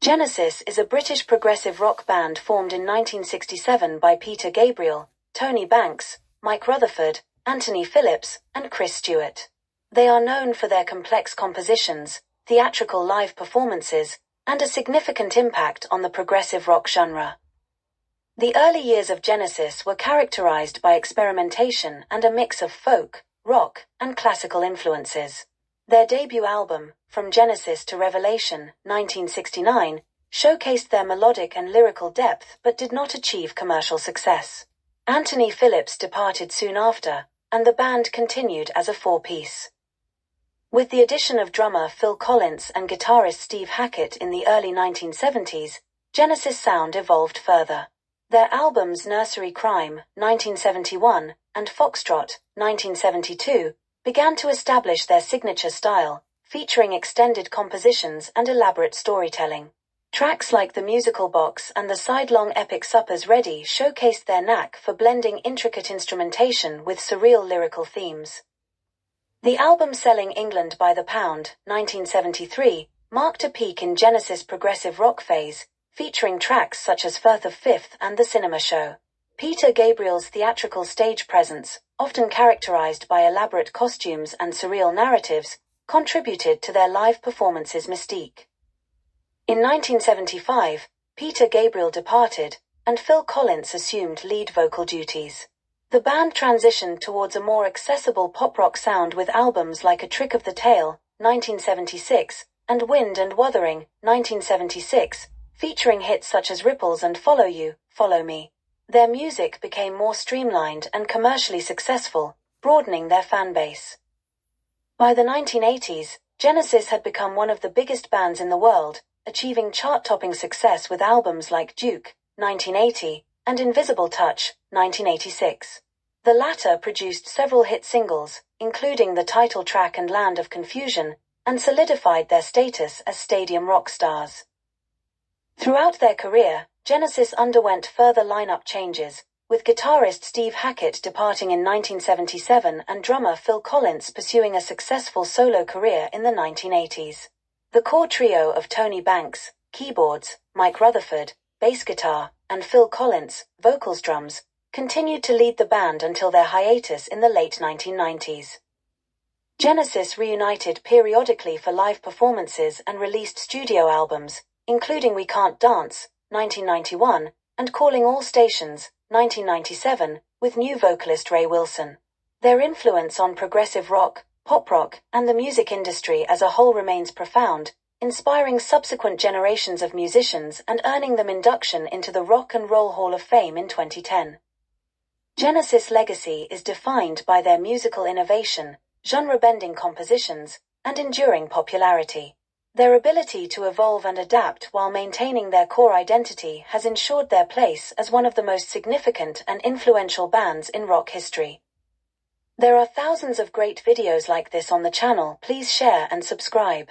Genesis is a British progressive rock band formed in 1967 by Peter Gabriel, Tony Banks, Mike Rutherford, Anthony Phillips, and Chris Stewart. They are known for their complex compositions, theatrical live performances, and a significant impact on the progressive rock genre. The early years of Genesis were characterized by experimentation and a mix of folk, rock, and classical influences. Their debut album, From Genesis to Revelation, 1969, showcased their melodic and lyrical depth but did not achieve commercial success. Anthony Phillips departed soon after, and the band continued as a four-piece. With the addition of drummer Phil Collins and guitarist Steve Hackett in the early 1970s, Genesis' sound evolved further. Their albums Nursery Crime, 1971, and Foxtrot, 1972, began to establish their signature style, featuring extended compositions and elaborate storytelling. Tracks like The Musical Box and the sidelong epic Supper's Ready showcased their knack for blending intricate instrumentation with surreal lyrical themes. The album Selling England by the Pound, 1973, marked a peak in Genesis' progressive rock phase, featuring tracks such as Firth of Fifth and The Cinema Show. Peter Gabriel's theatrical stage presence, often characterized by elaborate costumes and surreal narratives, contributed to their live performances' mystique. In 1975, Peter Gabriel departed, and Phil Collins assumed lead vocal duties. The band transitioned towards a more accessible pop-rock sound with albums like A Trick of the Tail, 1976, and Wind and Wuthering, 1976, featuring hits such as Ripples and Follow You, Follow Me. Their music became more streamlined and commercially successful, broadening their fan base. By the 1980s, Genesis had become one of the biggest bands in the world, achieving chart-topping success with albums like Duke, 1980, and Invisible Touch, 1986. The latter produced several hit singles, including the title track and Land of Confusion, and solidified their status as stadium rock stars. Throughout their career, Genesis underwent further lineup changes, with guitarist Steve Hackett departing in 1977 and drummer Phil Collins pursuing a successful solo career in the 1980s. The core trio of Tony Banks, keyboards, Mike Rutherford, bass guitar, and Phil Collins, vocals drums, continued to lead the band until their hiatus in the late 1990s. Genesis reunited periodically for live performances and released studio albums, including We Can't Dance, 1991, and Calling All Stations, 1997, with new vocalist Ray Wilson. Their influence on progressive rock, pop rock, and the music industry as a whole remains profound, inspiring subsequent generations of musicians and earning them induction into the Rock and Roll Hall of Fame in 2010. Genesis' legacy is defined by their musical innovation, genre-bending compositions, and enduring popularity. Their ability to evolve and adapt while maintaining their core identity has ensured their place as one of the most significant and influential bands in rock history. There are thousands of great videos like this on the channel. Please share and subscribe.